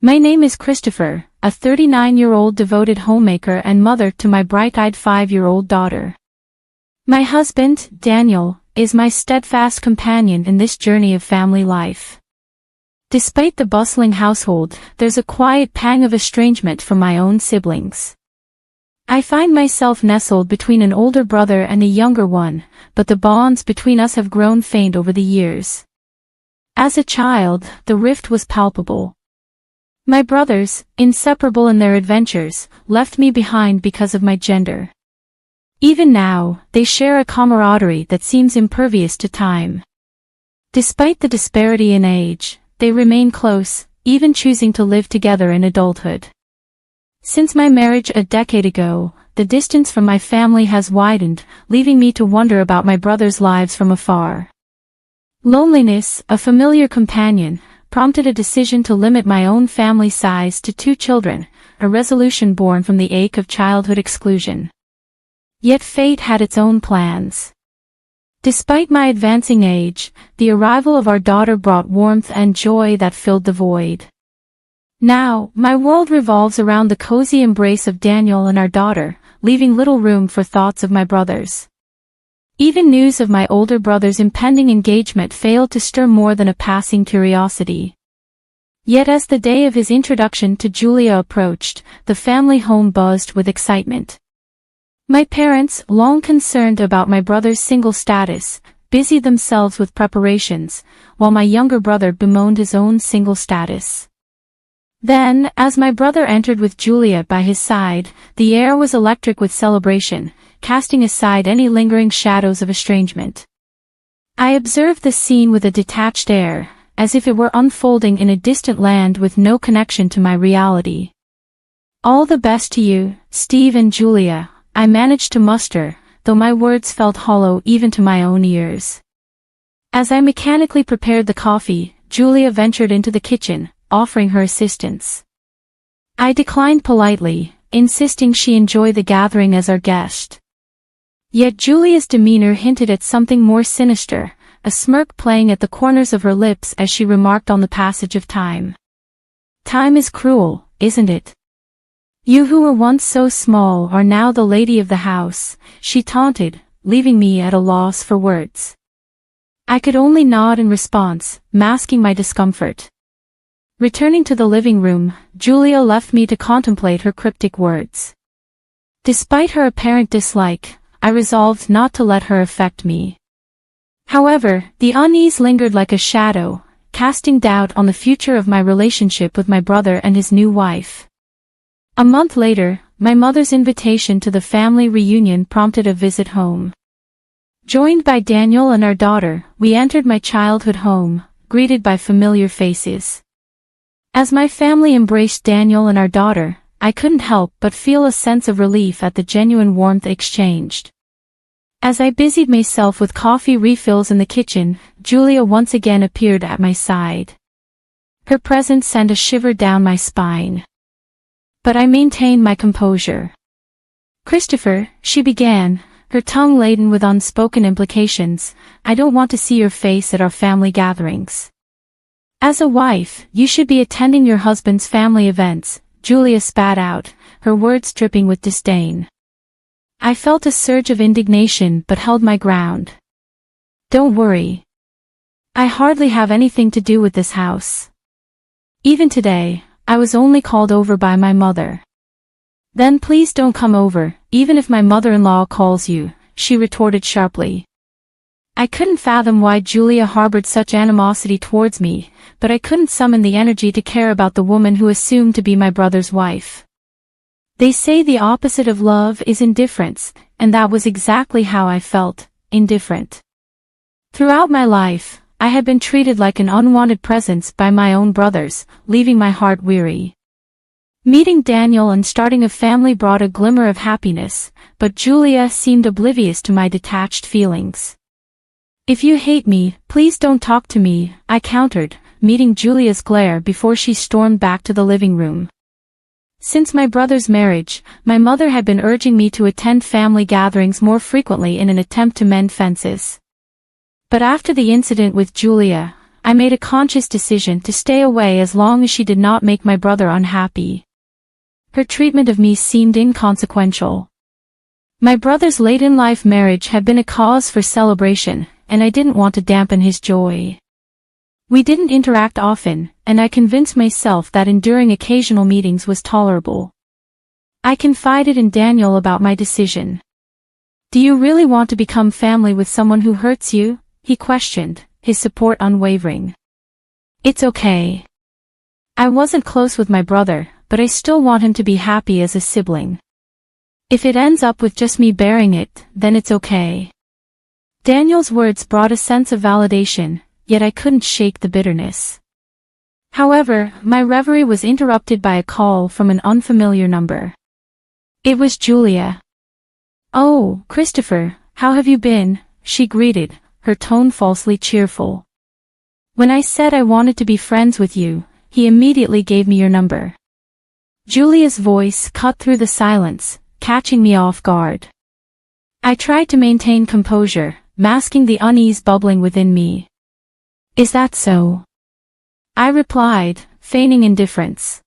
My name is Christopher, a 39-year-old devoted homemaker and mother to my bright-eyed 5-year-old daughter. My husband, Daniel, is my steadfast companion in this journey of family life. Despite the bustling household, there's a quiet pang of estrangement from my own siblings. I find myself nestled between an older brother and a younger one, but the bonds between us have grown faint over the years. As a child, the rift was palpable. My brothers, inseparable in their adventures, left me behind because of my gender. Even now, they share a camaraderie that seems impervious to time. Despite the disparity in age, they remain close, even choosing to live together in adulthood. Since my marriage a decade ago, the distance from my family has widened, leaving me to wonder about my brothers' lives from afar. Loneliness, a familiar companion, prompted a decision to limit my own family size to 2 children, a resolution born from the ache of childhood exclusion. Yet fate had its own plans. Despite my advancing age, the arrival of our daughter brought warmth and joy that filled the void. Now, my world revolves around the cozy embrace of Daniel and our daughter, leaving little room for thoughts of my brothers. Even news of my older brother's impending engagement failed to stir more than a passing curiosity. Yet as the day of his introduction to Julia approached, the family home buzzed with excitement. My parents, long concerned about my brother's single status, busied themselves with preparations, while my younger brother bemoaned his own single status. Then, as my brother entered with Julia by his side, the air was electric with celebration, casting aside any lingering shadows of estrangement. I observed the scene with a detached air, as if it were unfolding in a distant land with no connection to my reality. "All the best to you, Steve and Julia," I managed to muster, though my words felt hollow even to my own ears. As I mechanically prepared the coffee, Julia ventured into the kitchen, offering her assistance. I declined politely, insisting she enjoy the gathering as our guest. Yet Julia's demeanor hinted at something more sinister, a smirk playing at the corners of her lips as she remarked on the passage of time. "Time is cruel, isn't it? You who were once so small are now the lady of the house," she taunted, leaving me at a loss for words. I could only nod in response, masking my discomfort. Returning to the living room, Julia left me to contemplate her cryptic words. Despite her apparent dislike, I resolved not to let her affect me. However, the unease lingered like a shadow, casting doubt on the future of my relationship with my brother and his new wife. A month later, my mother's invitation to the family reunion prompted a visit home. Joined by Daniel and our daughter, we entered my childhood home, greeted by familiar faces. As my family embraced Daniel and our daughter, I couldn't help but feel a sense of relief at the genuine warmth exchanged. As I busied myself with coffee refills in the kitchen, Julia once again appeared at my side. Her presence sent a shiver down my spine. But I maintained my composure. "Christopher," she began, her tongue laden with unspoken implications, "I don't want to see your face at our family gatherings. As a wife, you should be attending your husband's family events," Julia spat out, her words dripping with disdain. I felt a surge of indignation but held my ground. "Don't worry. I hardly have anything to do with this house. Even today, I was only called over by my mother." "Then please don't come over, even if my mother-in-law calls you," she retorted sharply. I couldn't fathom why Julia harbored such animosity towards me, but I couldn't summon the energy to care about the woman who assumed to be my brother's wife. They say the opposite of love is indifference, and that was exactly how I felt, indifferent. Throughout my life, I had been treated like an unwanted presence by my own brothers, leaving my heart weary. Meeting Daniel and starting a family brought a glimmer of happiness, but Julia seemed oblivious to my detached feelings. "If you hate me, please don't talk to me," I countered, meeting Julia's glare before she stormed back to the living room. Since my brother's marriage, my mother had been urging me to attend family gatherings more frequently in an attempt to mend fences. But after the incident with Julia, I made a conscious decision to stay away as long as she did not make my brother unhappy. Her treatment of me seemed inconsequential. My brother's late-in-life marriage had been a cause for celebration, and I didn't want to dampen his joy. We didn't interact often, and I convinced myself that enduring occasional meetings was tolerable. I confided in Daniel about my decision. "Do you really want to become family with someone who hurts you?" he questioned, his support unwavering. "It's okay. I wasn't close with my brother, but I still want him to be happy as a sibling. If it ends up with just me bearing it, then it's okay." Daniel's words brought a sense of validation, yet I couldn't shake the bitterness. However, my reverie was interrupted by a call from an unfamiliar number. It was Julia. "Oh, Christopher, how have you been?" she greeted, her tone falsely cheerful. "When I said I wanted to be friends with you, he immediately gave me your number." Julia's voice cut through the silence, catching me off guard. I tried to maintain composure, masking the unease bubbling within me. "Is that so?" I replied, feigning indifference.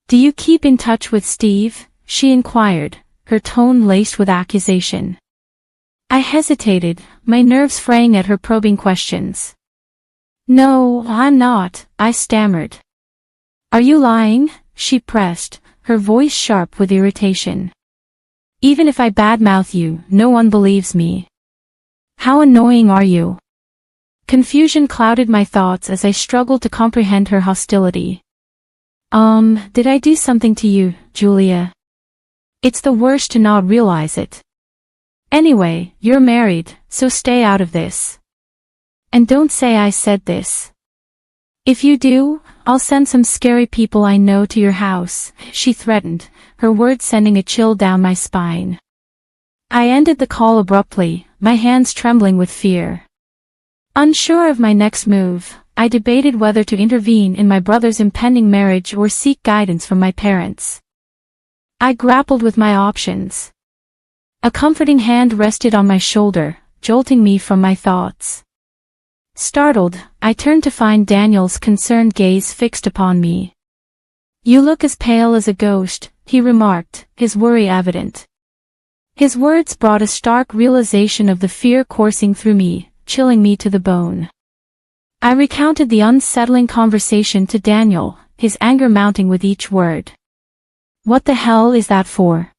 "Do you keep in touch with Steve?" she inquired, her tone laced with accusation. I hesitated, my nerves fraying at her probing questions. "No, I'm not," I stammered. "Are you lying?" she pressed, her voice sharp with irritation. "Even if I badmouth you, no one believes me. How annoying are you?" Confusion clouded my thoughts as I struggled to comprehend her hostility. Did I do something to you, Julia? It's the worst to not realize it. Anyway, you're married, so stay out of this. And don't say I said this. If you do, I'll send some scary people I know to your house, she threatened, her words sending a chill down my spine. I ended the call abruptly, my hands trembling with fear. Unsure of my next move, I debated whether to intervene in my brother's impending marriage or seek guidance from my parents. I grappled with my options. A comforting hand rested on my shoulder, jolting me from my thoughts. Startled, I turned to find Daniel's concerned gaze fixed upon me. "You look as pale as a ghost," he remarked, his worry evident. His words brought a stark realization of the fear coursing through me, chilling me to the bone. I recounted the unsettling conversation to Daniel, his anger mounting with each word. "What the hell is that for?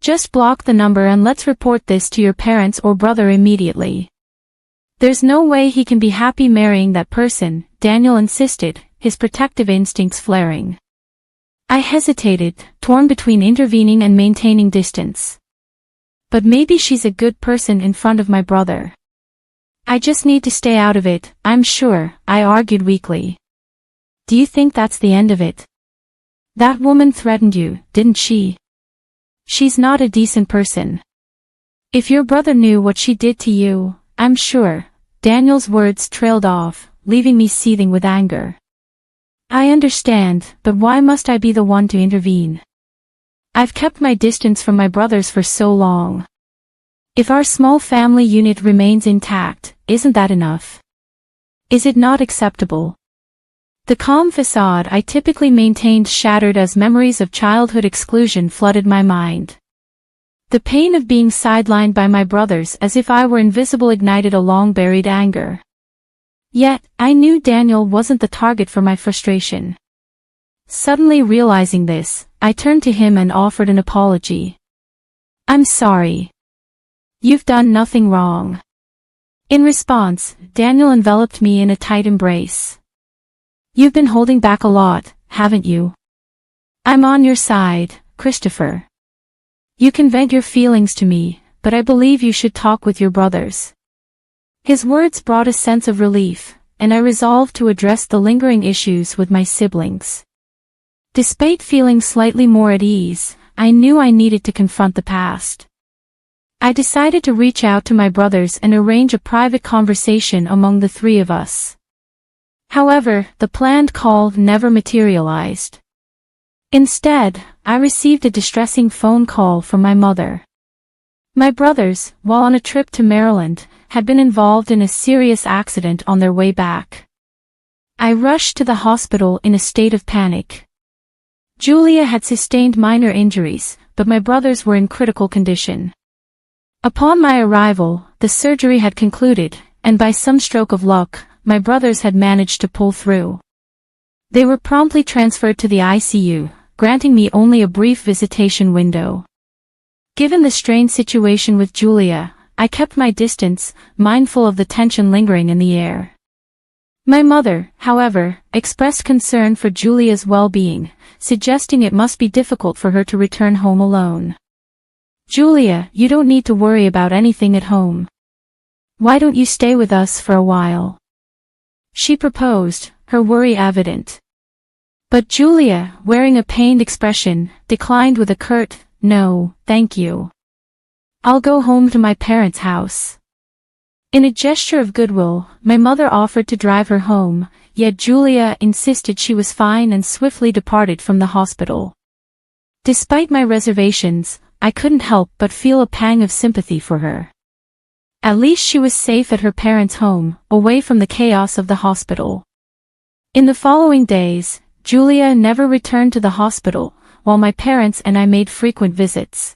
Just block the number and let's report this to your parents or brother immediately. There's no way he can be happy marrying that person," Daniel insisted, his protective instincts flaring. I hesitated, torn between intervening and maintaining distance. But maybe she's a good person in front of my brother. I just need to stay out of it, I'm sure, I argued weakly. "Do you think that's the end of it? That woman threatened you, didn't she? She's not a decent person. If your brother knew what she did to you, I'm sure." Daniel's words trailed off, leaving me seething with anger. "I understand, but why must I be the one to intervene? I've kept my distance from my brothers for so long. If our small family unit remains intact, isn't that enough? Is it not acceptable?" The calm facade I typically maintained shattered as memories of childhood exclusion flooded my mind. The pain of being sidelined by my brothers as if I were invisible ignited a long-buried anger. Yet, I knew Daniel wasn't the target for my frustration. Suddenly realizing this, I turned to him and offered an apology. "I'm sorry. You've done nothing wrong." In response, Daniel enveloped me in a tight embrace. "You've been holding back a lot, haven't you? I'm on your side, Christopher. You can vent your feelings to me, but I believe you should talk with your brothers." His words brought a sense of relief, and I resolved to address the lingering issues with my siblings. Despite feeling slightly more at ease, I knew I needed to confront the past. I decided to reach out to my brothers and arrange a private conversation among the three of us. However, the planned call never materialized. Instead, I received a distressing phone call from my mother. My brothers, while on a trip to Maryland, had been involved in a serious accident on their way back. I rushed to the hospital in a state of panic. Julia had sustained minor injuries, but my brothers were in critical condition. Upon my arrival, the surgery had concluded, and by some stroke of luck, my brothers had managed to pull through. They were promptly transferred to the ICU, granting me only a brief visitation window. Given the strained situation with Julia, I kept my distance, mindful of the tension lingering in the air. My mother, however, expressed concern for Julia's well-being, suggesting it must be difficult for her to return home alone. "Julia, you don't need to worry about anything at home. Why don't you stay with us for a while?" she proposed, her worry evident. But Julia, wearing a pained expression, declined with a curt, "No, thank you. I'll go home to my parents' house." In a gesture of goodwill, my mother offered to drive her home, yet Julia insisted she was fine and swiftly departed from the hospital. Despite my reservations, I couldn't help but feel a pang of sympathy for her. At least she was safe at her parents' home, away from the chaos of the hospital. In the following days, Julia never returned to the hospital, while my parents and I made frequent visits.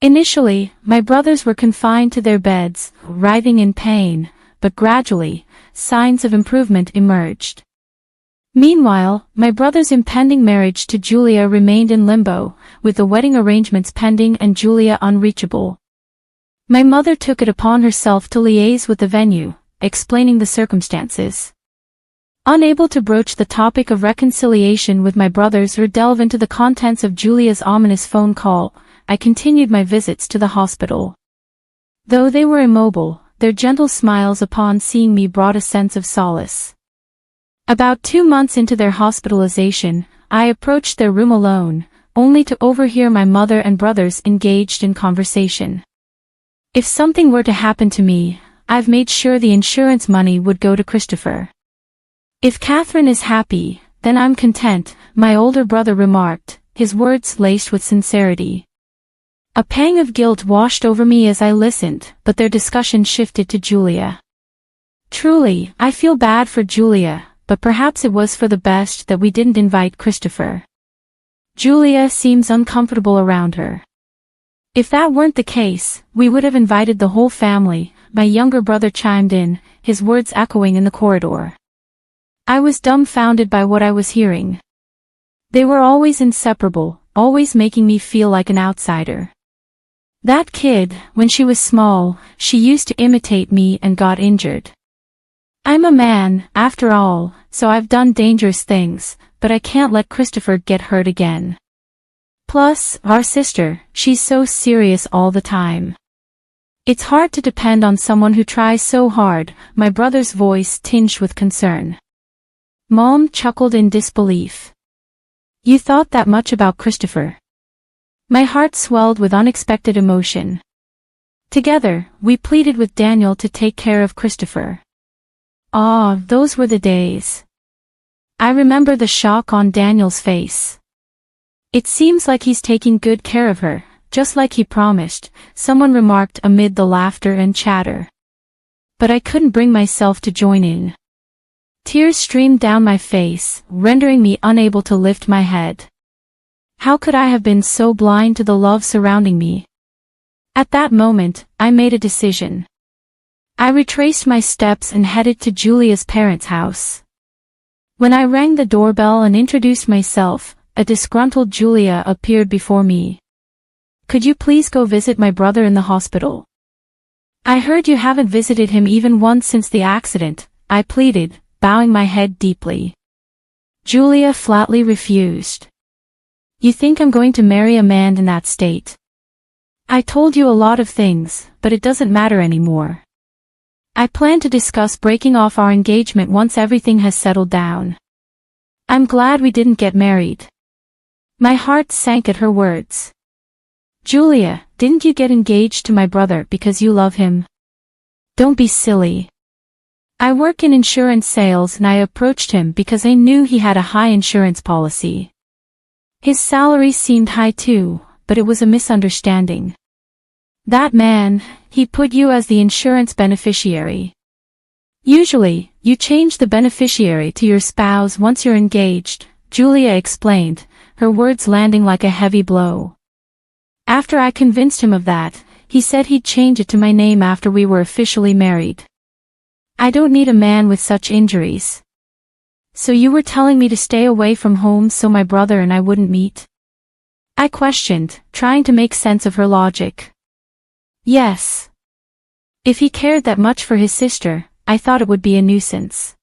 Initially, my brothers were confined to their beds, writhing in pain, but gradually, signs of improvement emerged. Meanwhile, my brother's impending marriage to Julia remained in limbo, with the wedding arrangements pending and Julia unreachable. My mother took it upon herself to liaise with the venue, explaining the circumstances. Unable to broach the topic of reconciliation with my brothers or delve into the contents of Julia's ominous phone call, I continued my visits to the hospital. Though they were immobile, their gentle smiles upon seeing me brought a sense of solace. About 2 months into their hospitalization, I approached their room alone, only to overhear my mother and brothers engaged in conversation. "If something were to happen to me, I've made sure the insurance money would go to Christopher. If Catherine is happy, then I'm content," my older brother remarked, his words laced with sincerity. A pang of guilt washed over me as I listened, but their discussion shifted to Julia. "Truly, I feel bad for Julia, but perhaps it was for the best that we didn't invite Christopher. Julia seems uncomfortable around her. If that weren't the case, we would have invited the whole family," my younger brother chimed in, his words echoing in the corridor. I was dumbfounded by what I was hearing. They were always inseparable, always making me feel like an outsider. That kid, when she was small, she used to imitate me and got injured. I'm a man, after all, so I've done dangerous things, but I can't let Christopher get hurt again. Plus, our sister, she's so serious all the time. It's hard to depend on someone who tries so hard, my brother's voice tinged with concern. Mom chuckled in disbelief. "You thought that much about Christopher?" My heart swelled with unexpected emotion. Together, we pleaded with Daniel to take care of Christopher. Ah, those were the days. I remember the shock on Daniel's face. "It seems like he's taking good care of her, just like he promised," someone remarked amid the laughter and chatter. But I couldn't bring myself to join in. Tears streamed down my face, rendering me unable to lift my head. How could I have been so blind to the love surrounding me? At that moment, I made a decision. I retraced my steps and headed to Julia's parents' house. When I rang the doorbell and introduced myself, a disgruntled Julia appeared before me. "Could you please go visit my brother in the hospital? I heard you haven't visited him even once since the accident," I pleaded, bowing my head deeply. Julia flatly refused. "You think I'm going to marry a man in that state? I told you a lot of things, but it doesn't matter anymore. I plan to discuss breaking off our engagement once everything has settled down. I'm glad we didn't get married." My heart sank at her words. "Julia, didn't you get engaged to my brother because you love him? Don't be silly. I work in insurance sales and I approached him because I knew he had a high insurance policy. His salary seemed high too, but it was a misunderstanding. That man, he put you as the insurance beneficiary. Usually, You change the beneficiary to your spouse once you're engaged, Julia explained, her words landing like a heavy blow. After I convinced him of that, he said he'd change it to my name after we were officially married. I don't need a man with such injuries. So you were telling me to stay away from home so my brother and I wouldn't meet? I questioned, trying to make sense of her logic. Yes. If he cared that much for his sister, I thought it would be a nuisance.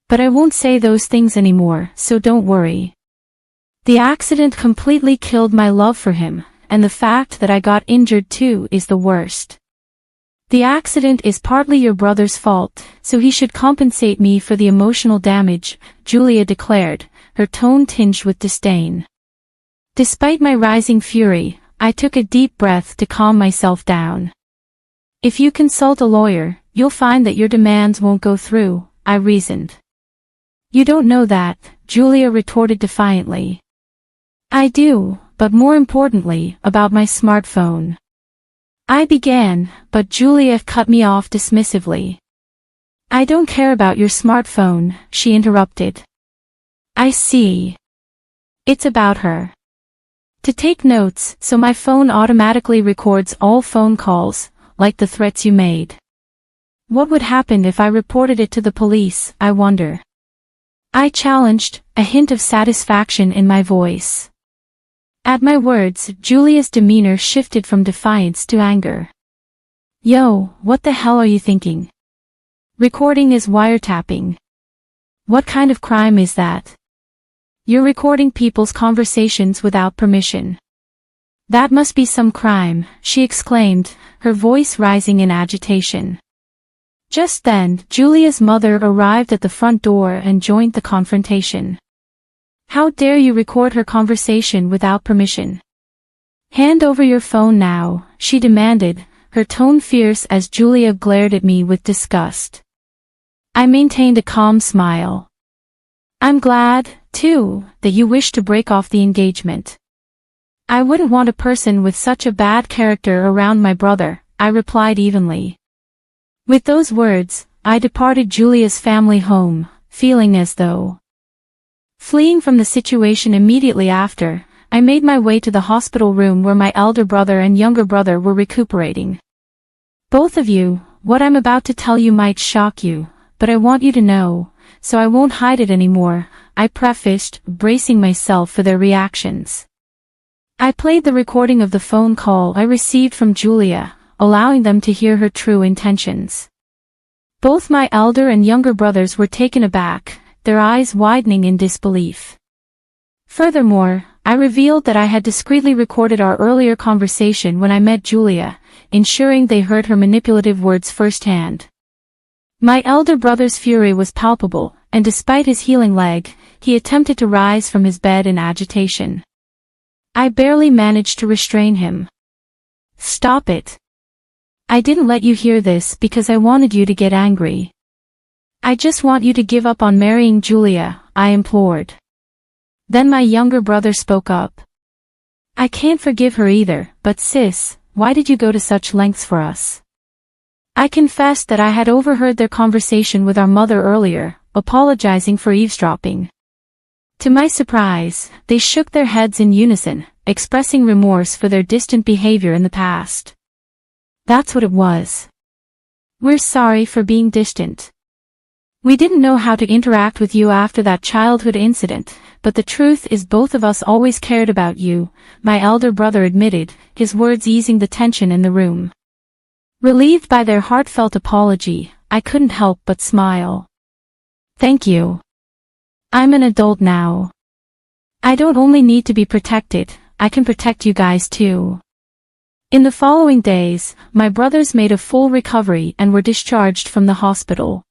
But I won't say those things anymore, so don't worry. The accident completely killed my love for him, and the fact that I got injured too is the worst. The accident is partly your brother's fault, so he should compensate me for the emotional damage, Julia declared, her tone tinged with disdain. Despite my rising fury, I took a deep breath to calm myself down. If you consult a lawyer, you'll find that your demands won't go through, I reasoned. You don't know that, Julia retorted defiantly. I do, but more importantly, about my smartphone. I began, but Julia cut me off dismissively. I don't care about your smartphone, she interrupted. I see. It's about her. To take notes, so my phone automatically records all phone calls, like the threats you made. What would happen if I reported it to the police, I wonder? I challenged, a hint of satisfaction in my voice. At my words, Julia's demeanor shifted from defiance to anger. Yo, what the hell are you thinking? Recording is wiretapping. What kind of crime is that? You're recording people's conversations without permission. That must be some crime, she exclaimed, her voice rising in agitation. Just then, Julia's mother arrived at the front door and joined the confrontation. How dare you record her conversation without permission? Hand over your phone now, she demanded, her tone fierce as Julia glared at me with disgust. I maintained a calm smile. I'm glad, too, that you wish to break off the engagement. I wouldn't want a person with such a bad character around my brother, I replied evenly. With those words, I departed Julia's family home, feeling as though fleeing from the situation immediately after, I made my way to the hospital room where my elder brother and younger brother were recuperating. Both of you, what I'm about to tell you might shock you, but I want you to know, so I won't hide it anymore, I prefaced, bracing myself for their reactions. I played the recording of the phone call I received from Julia, allowing them to hear her true intentions. Both my elder and younger brothers were taken aback, their eyes widening in disbelief. Furthermore, I revealed that I had discreetly recorded our earlier conversation when I met Julia, ensuring they heard her manipulative words firsthand. My elder brother's fury was palpable, and despite his healing leg, he attempted to rise from his bed in agitation. I barely managed to restrain him. Stop it. I didn't let you hear this because I wanted you to get angry. I just want you to give up on marrying Julia, I implored. Then my younger brother spoke up. I can't forgive her either, but sis, why did you go to such lengths for us? I confessed that I had overheard their conversation with our mother earlier, apologizing for eavesdropping. To my surprise, they shook their heads in unison, expressing remorse for their distant behavior in the past. That's what it was. We're sorry for being distant. We didn't know how to interact with you after that childhood incident, but the truth is both of us always cared about you, my elder brother admitted, his words easing the tension in the room. Relieved by their heartfelt apology, I couldn't help but smile. Thank you. I'm an adult now. I don't only need to be protected, I can protect you guys too. In the following days, my brothers made a full recovery and were discharged from the hospital.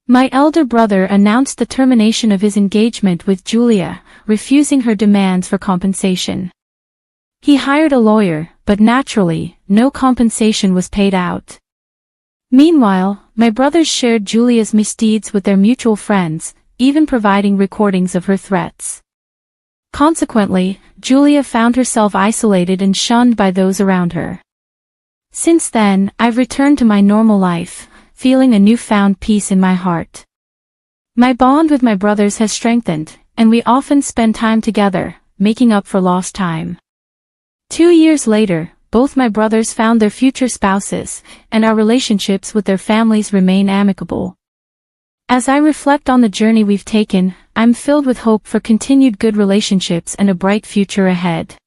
My elder brother announced the termination of his engagement with Julia, refusing her demands for compensation. He hired a lawyer, but naturally, no compensation was paid out. Meanwhile, my brothers shared Julia's misdeeds with their mutual friends, even providing recordings of her threats. Consequently, Julia found herself isolated and shunned by those around her. Since then, I've returned to my normal life, feeling a newfound peace in my heart. My bond with my brothers has strengthened, and we often spend time together, making up for lost time. 2 years later, both my brothers found their future spouses, and our relationships with their families remain amicable. As I reflect on the journey we've taken, I'm filled with hope for continued good relationships and a bright future ahead.